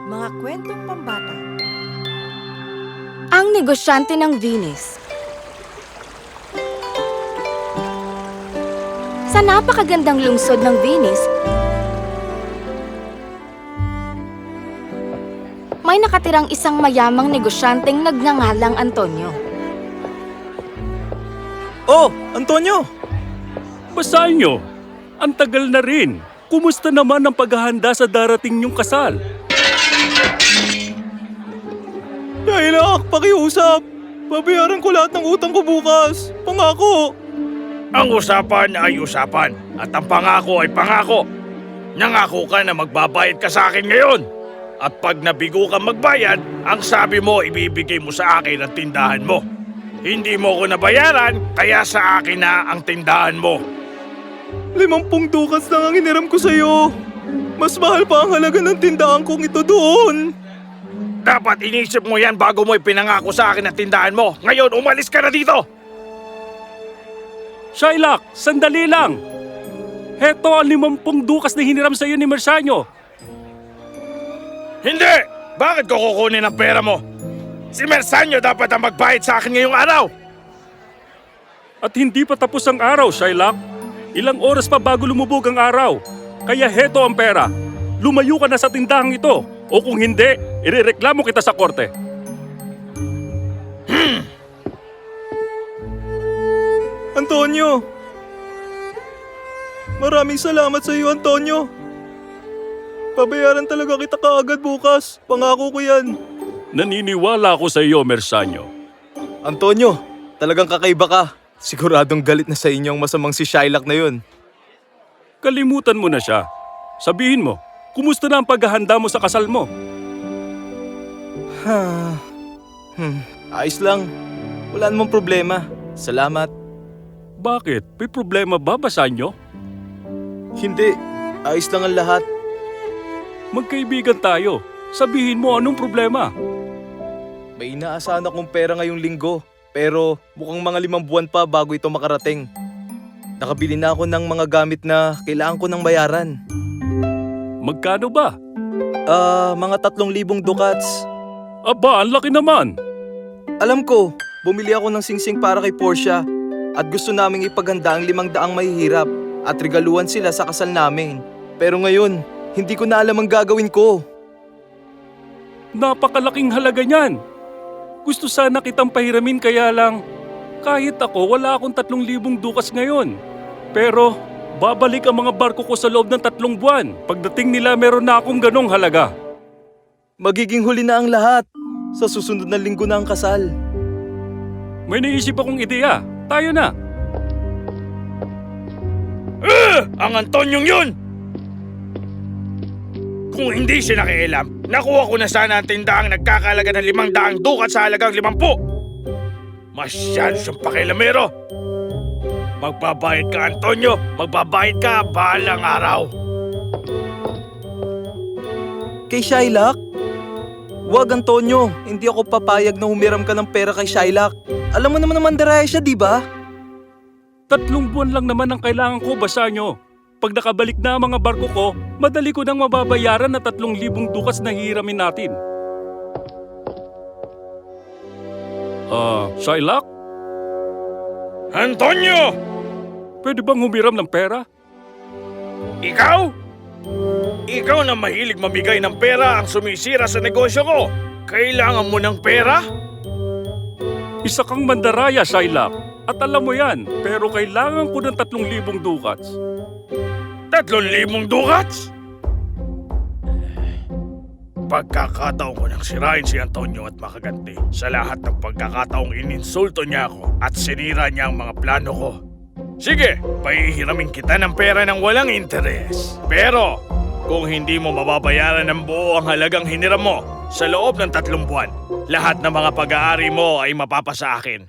Mga kwentong pambata. Ang negosyante ng Venice. Sa napakagandang lungsod ng Venice, may nakatirang isang mayamang negosyanteng nagngangalang Antonio. Oh, Antonio! Basahin nyo, ang tagal na rin. Kumusta naman ang paghahanda sa darating niyong kasal? Shailak, pakiusap! Babayaran ko lahat ng utang ko bukas. Pangako! Ang usapan ay usapan at ang pangako ay pangako. Nangako ka na magbabayad ka sa akin ngayon. At pag nabigo ka magbayad, ang sabi mo ibibigay mo sa akin ang tindahan mo. Hindi mo ko nabayaran, kaya sa akin na ang tindahan mo. 50 dukas lang ang hiniram ko sa'yo. Mas mahal pa ang halaga ng tindahan kong ito doon. Dapat inisip mo yan bago mo ipinangako sa akin ang tindahan mo. Ngayon, umalis ka na dito! Shailak, sandali lang! Heto ang 50 dukas na hiniram sa iyo ni Mersanyo. Hindi! Bakit ko kukunin ang pera mo? Si Mersanyo dapat ang magbayad sa akin ngayong araw. At hindi pa tapos ang araw, Shailak. Ilang oras pa bago lumubog ang araw. Kaya heto ang pera. Lumayo ka na sa tindahang ito. O kung hindi, irereklamo kita sa korte. Antonio! Maraming salamat sa iyo, Antonio. Babayaran talaga kita kaagad bukas. Pangako ko yan. Naniniwala ako sa iyo, Mersanyo. Antonio, talagang kakaiba ka. Siguradong galit na sa inyo ang masamang si Shailak na yun. Kalimutan mo na siya. Sabihin mo, kumusta na ang paghahanda mo sa kasal mo? Ayos lang. Wala namang problema. Salamat. Bakit? May problema ba, Basanyo? Hindi. Ayos lang ang lahat. Magkaibigan tayo. Sabihin mo anong problema. May inaasahan akong pera ngayong linggo. Pero mukhang mga 5 buwan pa bago ito makarating. Nakabili na ako ng mga gamit na kailangan ko ng bayaran. Magkano ba? Mga 3,000 dukats. Aba, ang laki naman. Alam ko, bumili ako ng singsing para kay Portia. At gusto naming ipaghanda ang 500 mahihirap at regaluhan sila sa kasal namin. Pero ngayon, hindi ko na alam ang gagawin ko. Napakalaking halaga niyan. Gusto sana kitang pahiramin kaya lang, kahit ako wala akong 3,000 dukas ngayon. Pero babalik ang mga barko ko sa loob ng 3 buwan. Pagdating nila meron na akong ganong halaga. Magiging huli na ang lahat. Sa susunod na linggo na ang kasal. May naisip akong ideya. Tayo na. Ang Antonyong yun! Kung hindi siya nakialam, nakuha ko na sana ang tindahang nagkakalaga ng 500 dukat sa halagang 50. Masyado siyang pakialamero. Magbabayad ka, Antonio. Magbabayad ka bahalang araw. Kay Shailak? Wag, Antonio. Hindi ako papayag na humiram ka ng pera kay Shailak. Alam mo naman na mandaraya siya, di ba? 3 buwan lang naman ang kailangan ko, Basanyo. Pag nakabalik na ang mga barko ko, madali ko nang mababayaran na 3,000 dukas na hihiramin natin. Shailak? Antonio! Pwede bang humiram ng pera? Ikaw? Ikaw na mahilig mamigay ng pera ang sumisira sa negosyo ko. Kailangan mo ng pera? Isa kang mandaraya, Shailak. At alam mo yan, pero kailangan ko ng 3,000 dukats. 3,000 dukats? Pagkakataon ko nang sirain si Antonio at makaganti sa lahat ng pagkakataong ininsulto niya ako at sinira niya ang mga plano ko. Sige, pahihiramin kita ng pera ng walang interes. Pero kung hindi mo mababayaran ng buo ang halagang hiniram mo sa loob ng 3 buwan, lahat ng mga pag-aari mo ay mapapasa akin.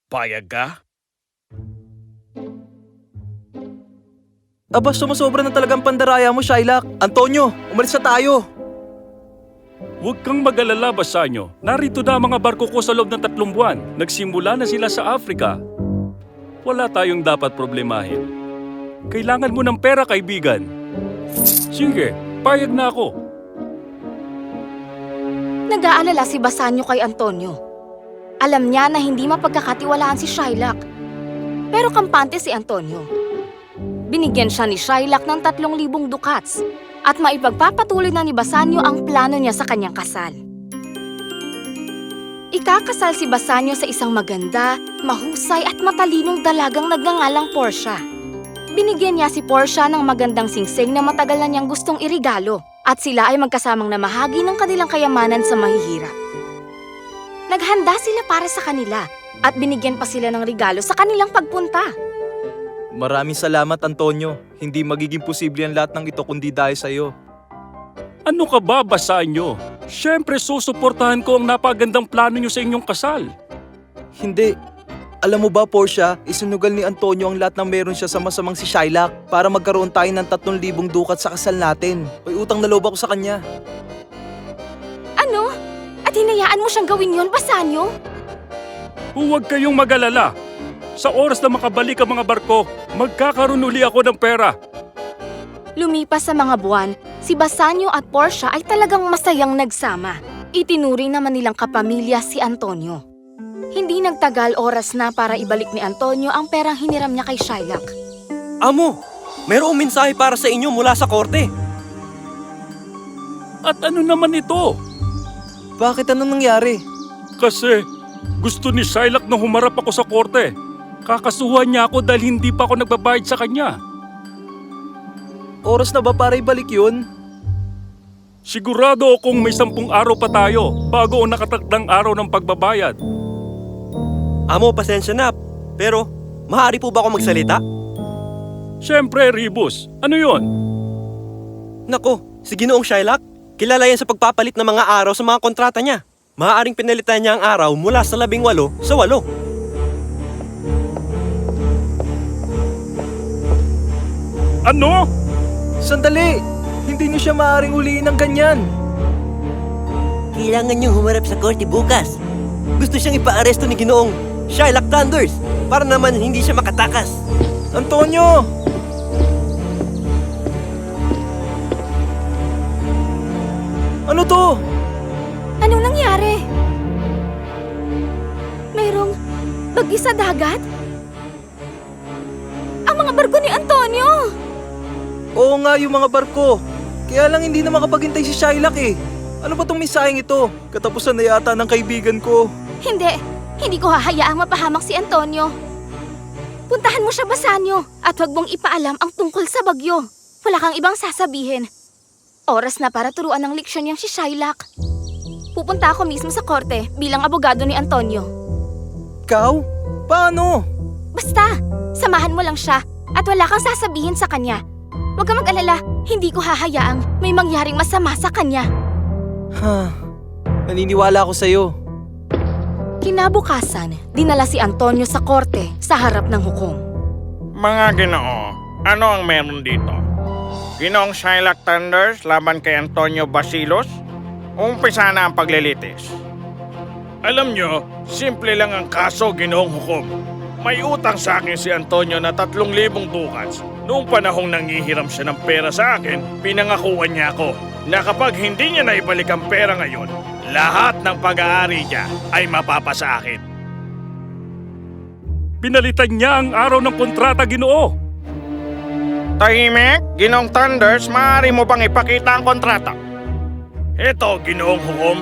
Payag ka? Aba, sumusobra na talagang pandaraya mo, Shailak. Antonio, umalis na tayo. Huwag kang mag-alala, Basanyo. Narito na ang mga barko ko sa loob ng 3 buwan. Nagsimula na sila sa Africa. Wala tayong dapat problemahin. Kailangan mo ng pera, kaibigan. Sige, payag na ako. Nag-aalala si Bassanio kay Antonio. Alam niya na hindi mapagkakatiwalaan si Shylock. Pero kampante si Antonio. Binigyan siya ni Shylock ng 3,000 dukats at maipagpapatuloy na ni Bassanio ang plano niya sa kanyang kasal. Ikakasal si Bassanio sa isang maganda, mahusay at matalinong dalagang nagngangalang Portia. Binigyan niya si Portia ng magandang singsing na matagal na niyang gustong irigalo at sila ay magkasamang namahagi ng kanilang kayamanan sa mahihirap. Naghanda sila para sa kanila at binigyan pa sila ng regalo sa kanilang pagpunta. Maraming salamat, Antonio. Hindi magiging posible ang lahat ng ito kundi dahil sa'yo. Ano ka ba, Bassanio? Siyempre susuportahan ko ang napagandang plano niyo sa inyong kasal. Hindi. Alam mo ba, Portia, isinugal ni Antonio ang lahat ng meron siya sa masamang si Shylock para magkaroon tayo ng 3,000 dukat sa kasal natin. May utang na loob ako sa kanya. Ano? At hinayaan mo siyang gawin yon, Bassanio? Huwag kayong mag-alala. Sa oras na makabalik ang mga barko, magkakaroon uli ako ng pera. Lumipas sa mga buwan, si Bassanio at Portia ay talagang masayang nagsama. Itinuring naman nilang kapamilya si Antonio. Hindi nagtagal oras na para ibalik ni Antonio ang perang hiniram niya kay Shylock. Amo, mayroong mensahe para sa inyo mula sa korte. At ano naman ito? Bakit anong nangyari? Kasi gusto ni Shylock na humarap ako sa korte. Kakasuhan niya ako dahil hindi pa ako nagbabayad sa kanya. Oras na ba para ibalik yun? Sigurado akong may 10 araw pa tayo bago ang nakatakdang araw ng pagbabayad. Amo, pasensya na. Pero, maaari po ba ako magsalita? Siyempre, Rebus. Ano yon? Nako, si Ginoong Shylock, kilala yan sa pagpapalit ng mga araw sa mga kontrata niya. Maaaring pinalitan niya ang araw mula sa 18 sa 8. Ano? Sandali! Hindi niyo siya maaaring uliin ng ganyan. Kailangan niyong humarap sa korte bukas. Gusto siyang ipaaresto ni Ginoong Shylock Thunders para naman hindi siya makatakas. Antonio! Ano to? Anong nangyari? Mayroong bagyo sa dagat? Ang mga barko ni Antonio! Oo nga, yung mga barko. Kaya lang hindi na makapaghintay si Shylock eh. Ano ba tong mensaheng ito? Katapusan na yata ng kaibigan ko. Hindi ko hahayaang mapahamak si Antonio. Puntahan mo siya, Bassanio, at huwag mong ipaalam ang tungkol sa bagyo. Wala kang ibang sasabihin. Oras na para turuan ng leksyon niyang si Shylock. Pupunta ako mismo sa korte bilang abogado ni Antonio. Ikaw? Paano? Basta, samahan mo lang siya at wala kang sasabihin sa kanya. Huwag kang mag-alala, hindi ko hahayaang may mangyaring masama sa kanya. Naniniwala ako sa'yo. Kinabukasan, dinala si Antonio sa korte sa harap ng hukom. Mga Ginoo, ano ang meron dito? Ginoong Shylock Thunders laban kay Antonio Basilos? Umpisa na ang paglilitis. Alam nyo, simple lang ang kaso, Ginoong Hukom. May utang sa akin si Antonio na 3,000 dukats. Noong panahong nangihiram siya ng pera sa akin, pinangakuan niya ako na kapag hindi niya naibalik ang pera ngayon, lahat ng pag-aari niya ay mapapasa akin. Pinalitan niya ang araw ng kontrata, Ginoo. Tahimik, Ginoong Thunders, maaari mo bang ipakita ang kontrata? Ito, Ginoong Hukom.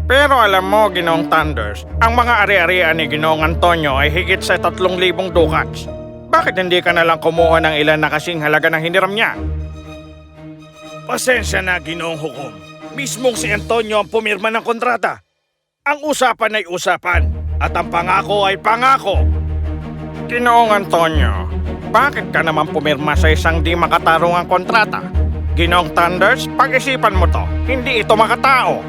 Pero alam mo, Ginoong Thunders, ang mga ari-arian ni Ginoong Antonio ay higit sa 3,000 dukats. Bakit hindi ka nalang kumuha ng ilan na kasing halaga ng hiniram niya? Pasensya na, Ginoong Hukom. Mismong si Antonio ang pumirma ng kontrata. Ang usapan ay usapan, at ang pangako ay pangako. Ginoong Antonio, bakit ka naman pumirma sa isang di makatarungang kontrata? Ginoong Thunders, pag-isipan mo to, hindi ito makatao.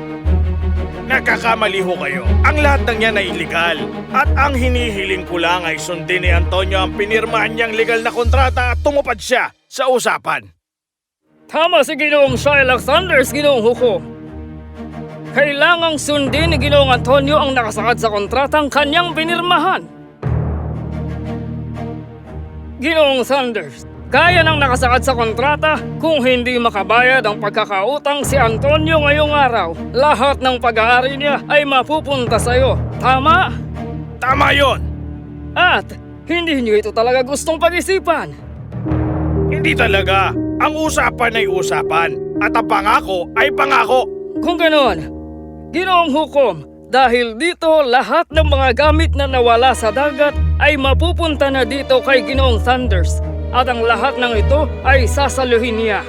Nagkakamali ho kayo. Ang lahat ng yan ay illegal. At ang hinihiling ko lang ay sundin ni Antonio ang pinirmahan niyang legal na kontrata at tumupad siya sa usapan. Tama si Ginoong Shylock Thunders, Ginoong Hukom. Kailangang sundin ni Ginoong Antonio ang nakasaad sa kontratang kanyang pinirmahan. Ginoong Thunders, Kaya nang nakasaad sa kontrata kung hindi makabayad ang pagkakautang si Antonio ngayong araw. Lahat ng pag-aari niya ay mapupunta sa'yo. Tama? Tama yon. At hindi niyo ito talaga gustong pag-isipan. Hindi talaga. Ang usapan ay usapan. At ang pangako ay pangako. Kung ganoon, Ginoong Hukom, dahil dito lahat ng mga gamit na nawala sa dagat ay mapupunta na dito kay Ginoong Thunders. At ang lahat ng ito ay sasaluhin niya.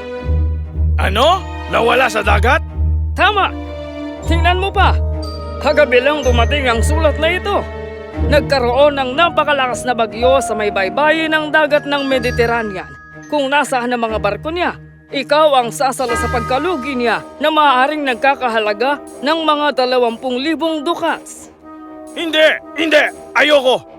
Ano? Nawala sa dagat? Tama! Tingnan mo pa! Kagabi lang dumating ang sulat na ito. Nagkaroon ng napakalakas na bagyo sa may baybayin ng dagat ng Mediterranean. Kung nasaan ang mga barko niya, ikaw ang sasalo sa pagkalugi niya na maaaring nagkakahalaga ng mga 20,000 dukats. Hindi! Ayoko!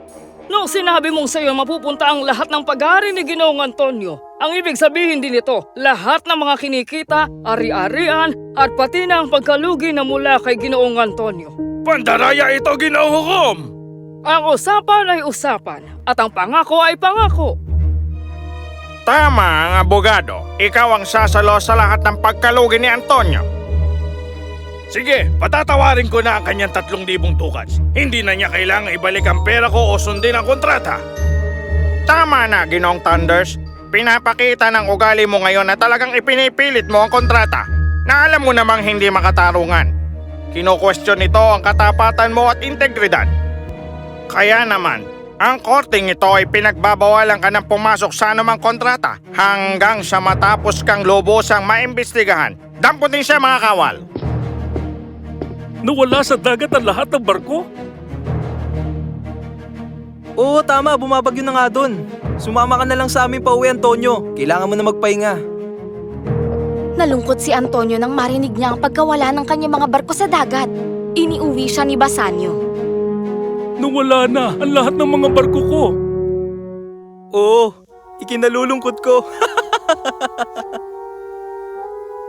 Nung sinabi mong sa'yo mapupunta ang lahat ng pag-aari ni Ginoong Antonio, ang ibig sabihin din nito, lahat ng mga kinikita, ari-arian, at pati na ang pagkalugi na mula kay Ginoong Antonio. Pandaraya ito, Ginoong Hukom! Ang usapan ay usapan, at ang pangako ay pangako. Tama ang abogado. Ikaw ang sasalo sa lahat ng pagkalugi ni Antonio. Sige, patatawarin ko na ang kanyang 3,000 dukats. Hindi na niya kailangan ibalik ang pera ko o sundin ang kontrata. Tama na, Ginoong Thunders. Pinapakita ng ugali mo ngayon na talagang ipinipilit mo ang kontrata na alam mo namang hindi makatarungan. Kino-question nito ang katapatan mo at integridad. Kaya naman, ang korting ito ay pinagbabawalan ka ng pumasok sa anumang kontrata hanggang sa matapos kang lubosang maimbestigahan. Damputin siya, mga kawal. Nawala sa dagat ang lahat ng barko? Oo, tama. Bumabagyo na nga dun. Sumama ka na lang sa amin pauwi, Antonio. Kailangan mo na magpahinga. Nalungkot si Antonio nang marinig niya ang pagkawala ng kanyang mga barko sa dagat. Iniuwi siya ni Bassanio. Nawala na ang lahat ng mga barko ko. Oo, ikinalulungkot ko.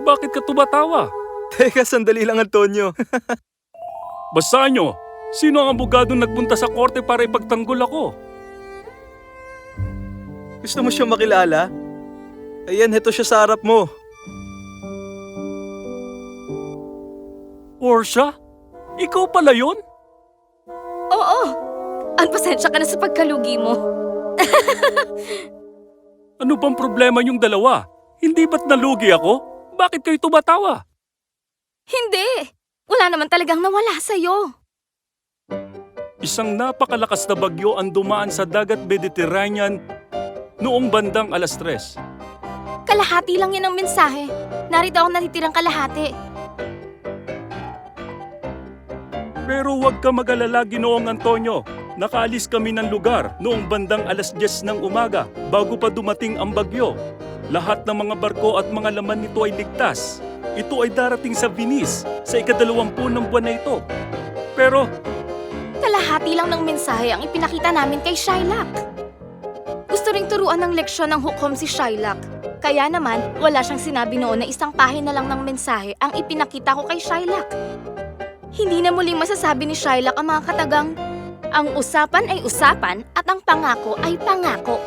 Bakit ka tumatawa? Teka, sandali lang, Antonio. Bassanio, sino ang abogadong nagpunta sa korte para ipagtanggol ako? Gusto mo siya makilala? Ayan, heto siya sa harap mo. Portia? Ikaw pala yun? Oo, ang pasensya ka na sa pagkalugi mo. Ano bang problema yung dalawa? Hindi ba't nalugi ako? Bakit kayo tumatawa? Hindi! Wala naman talagang nawala sa'yo. Isang napakalakas na bagyo ang dumaan sa dagat Mediterranean noong bandang 3:00. Kalahati lang yan ang mensahe. Narito ako natitirang kalahati. Pero huwag ka mag-alala, Ginoong Antonio. Nakaalis kami ng lugar noong bandang 10:00 ng umaga bago pa dumating ang bagyo. Lahat ng mga barko at mga laman nito ay ligtas. Ito ay darating sa Venice sa ika-20 ng buwan na ito. Pero Kalahati lang ng mensahe ang ipinakita namin kay Shylock. Gusto ring turuan ng leksyon ng hukom si Shylock. Kaya naman, wala siyang sinabi noon na isang pahina lang ng mensahe ang ipinakita ko kay Shylock. Hindi na muling masasabi ni Shylock ang mga katagang, ang usapan ay usapan at ang pangako ay pangako.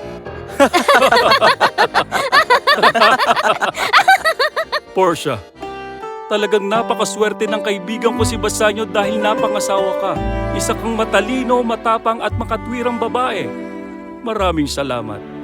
Portia, talagang napakaswerte ng kaibigan ko si Bassanio dahil napangasawa ka. Isa kang matalino, matapang at makatwirang babae. Maraming salamat.